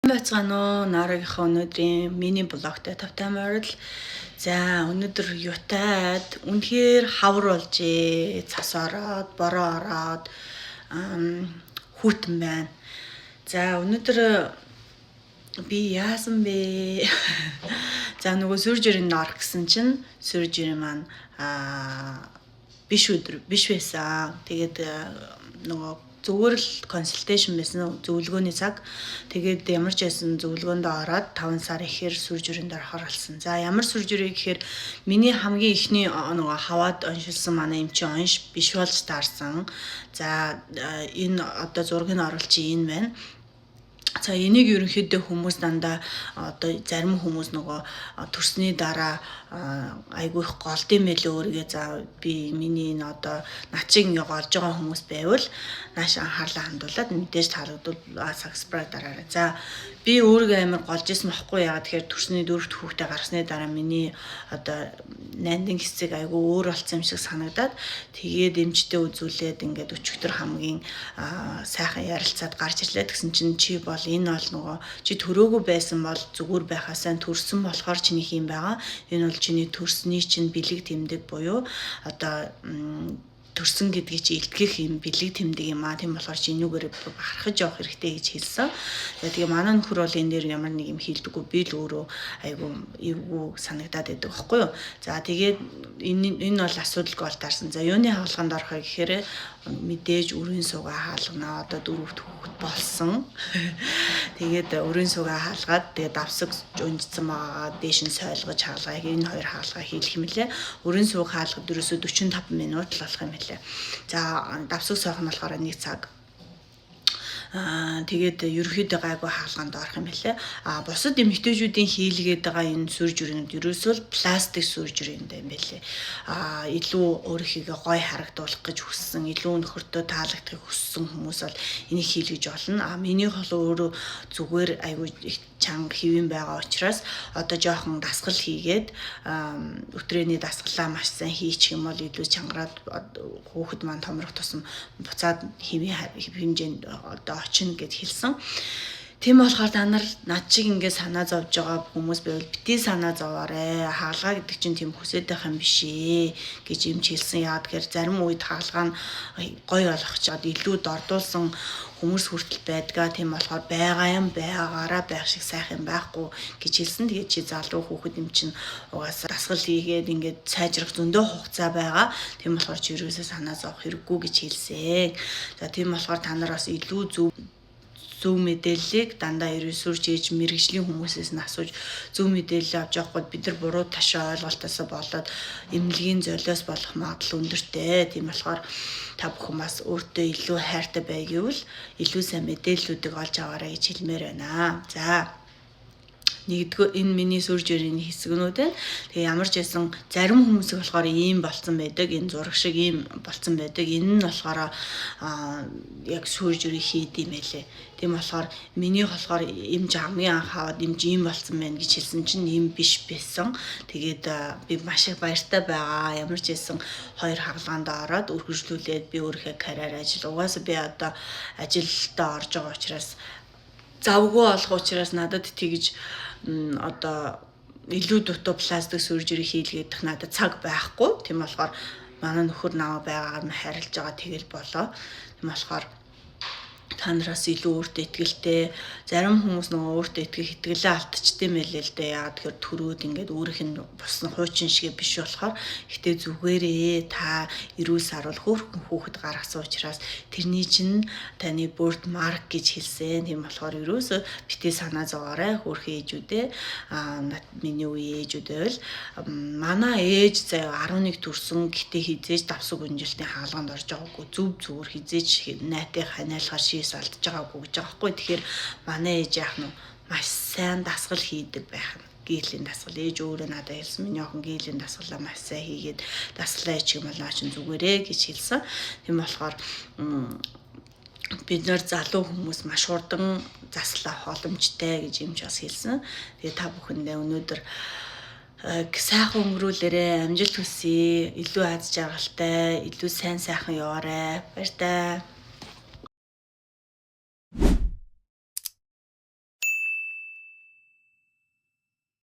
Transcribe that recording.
Байцгаана уу нараагийнхаа өнөөдрийн миний блогтой тавтай морил. За өнөөдөр юутаад үнэхээр хавар болжээ. Цас ороод, бороо ороод хүүтэн байна. За өнөөдөр би яасан бэ? За нөгөө сүржирийн орох гэсэн чинь сүржирийн маань биш байсан. Тэгээд нөгөө зүгээр л консультейшн байсан зөвлөгөөний цаг. Тэгээд ямар ч байсан зөвлөгөөнд ороод 5 сар ихээр сүржирийн орохоор болсон. За ямар сүржирий гэхээр миний хамгийн ихний нөгөө хаваад оншилсан манай эмчийн онш биш болж таарсан. За энэ одоо зургийг нь оруулчих энэ байна. За энийг ерөнхийдөө хүмүүс дандаа одоо зарим хүмүүс нөгөө төрсний дараа айгүй их голдсон мэлээ өөрийгөө за би миний энэ одоо начиг ингээ голж байгаа хүмүүс байвал нааш анхаарлаа хандуулад мэдээж таалагдвал сакспраг дараарай. За би өөрийгөө амар голж исэн байхгүй яагаад тэгэхээр төрсний 4-р хүүхдээ гаргасны дараа миний одоо найндын хэсэг айгүй өөр болсон юм шиг санагдаад тэгээд эмчтэй үзүүлээд ингээд өчигдөр хамгийн сайхан ярилцаад гарч ирлээ гэсэн чинь чи бол энэ бол нөгөө чи төрөөгүй байсан бол зүгээр байхасаа төрсөн болохоор чиний юм байгаа. Энэ бол чиний төрсний чинь бэлэг тэмдэг буюу одоо төрсөн гэдгийг чи илтгэх юм бэлэг тэмдэг юм аа. Тийм болохоор чи энүүгээр гарахж явах хэрэгтэй гэж хэлсэн. Тэгээ манай нөхөр бол энэ дээр ямар нэг юм хэлдэггүй. Би л өөрөө айгүй эвгүй санагдаад байдаг байхгүй юу. За тэгээд энэ бол асуудалгүй бол таарсан. За юуны хаалганд орохоо гэхээр мэдээж өрийн сугаа хаалгана. Одоо 4-р хүүхэд болсон. Тэгээд өрийн сугаа хаалгаад тэгээд давсаг унжсан байгаа. Дээш нь сойлгож хаалгаа. Энэ хоёр хаалгаа хийх юм лээ. Өрийн сууг хаалгад ерөөсө 45 минут л болох юм лээ. За давсаг сойх нь болохоор 1 цаг. Тэгээд ерөөхдөө гайгүй хаалганд орох юм байлээ. Бусад эмэгтэйчүүдийн хийлгээд байгаа энэ сүржирийнүүд ерөөсөө пластик сүржирийнтэй юм байлээ. Илүү өөрийнхөө гой харагдуулах гэж хүссэн, илүү нөхөртөө таалагдахыг хүссэн хүмүүс бол энийг хийлгэж болно. Миний бол өөрөө зүгээр айгүй чанга хэвэн байгаа учраас одоо жоохон дасгал хийгээд өтрээний дасгалаа маш сайн хийчих юм бол илүү чангараад хүүхэд маань томрох тусам буцаад хэмжээнд одоо очно гэж хэлсэн. Тийм болохоор та нар над шиг ингээд санаа зовж байгаа хүмүүс байвал бити санаа зовоорой. Хаалгаа гэдэг чинь тийм хүсэж байх юм биш ээ гэж юмч хэлсэн. Яагаад гэхээр зарим үед хаалгаа нь гоё болгочоод илүү дордуулсан хүмүүс хүртэл байдгаа. Тийм болохоор байгаараа байх шиг сайхан байхгүй гэж хэлсэн. Тэгээд чи залуу хүүхэд юм чинь угаасаа дасгал хийгээд ингээд сайжрах зөндөө хугацаа байгаа. Тийм болохоор чи ерөөсөө санаа зовох хэрэггүй гэж хэлсэн. За тийм болохоор та нар бас илүү зөв мэдээллийг дандаа ресурс хийж мэрэгжлийн хүмүүсээс нь асууж зөв мэдээлэл авч явахгүй бид нар буруу ташаа ойлголтоосоо болоод эмнэлгийн золиос болох магадлал өндөртэй. Тийм болохоор та бүхэн бас өөртөө илүү хайртай байвал илүү сайн мэдээллүүдийг олж аваарай гэж хэлмээр байна. За нэгдүгээр энэ миний сүржирийн хэсгнүүд байна. Тэгээ ямар ч байсан зарим хүмүүсийг болохоор ийм болцсон байдаг. Энэ зураг шиг ийм болцсон байдаг. Энэ нь болохоор яг сүржирийг хийдэм байлээ. Тийм болохоор миний болохоор эмч хамгийн анх аваад эмч ийм болцсон байна гэж хэлсэн чинь ийм биш байсан. Тэгээд би маш их баяртай байгаа. Ямар ч байсан хоёр хаалганд ороод үргэлжлүүлээд би өөрийнхөө карьер ажил угаасаа би одоо ажилдаа орж байгаа учраас завгүй болох учраас надад тэгж одоо илүү дутуу пластик сүржирийг хийлгээд надад цаг байхгүй. Тийм болохоор манай нөхөр намайг байгаагаар нь харилж байгаа тэгэл болоо. Тийм болохоор та нараас илүү өөртөө итгэлтэй. Зарим хүмүүс нөгөө өөртөө итгэлээ алдчихсан мэлээ л дээ. Яагаад тэгэхээр төрөөд ингээд өөрийнх нь босны хуучин шиг биш болохоор гэтээ зүгээрээ та эрүүл саруул хөөрхөн хүүхэд гаргасан учраас тэрний чинь таны birth mark гэж хэлсэн. Тийм болохоор ерөөсөө битээ санаа зовоорой хөөрхөн ээжүүдээ. Миний үе ээжүүдээ бол манай ээж заяа 11 төрсөн гэтээ хизээж давсаг өнжилтийн хаалганд орж байгаагүй зүгээр хизээж найтыг ханиалгаар алдж байгаагүй гэж байгаа байхгүй. Тэгэхээр манай ээж яах нь маш сайн дасгал хийдэг байх нь. Гээлийн дасгал ээж өөрөө надад хэлсэн. Миний охин гээлийн дасгалаа маш сайн хийгээд дасгалаа хийчих юм бол наа чин зүгээрээ гэж хэлсэн. Тийм болохоор бид нар залуу хүмүүс маш хурдан заслаа боломжтой гэж юмч бас хэлсэн. Тэгээ та бүхэндээ өнөөдөр сайхан өнгөрүүлээрэ амжилт хүсье. Илүү аз жаргалтай, илүү сайн сайхан яваарай. Баяртай.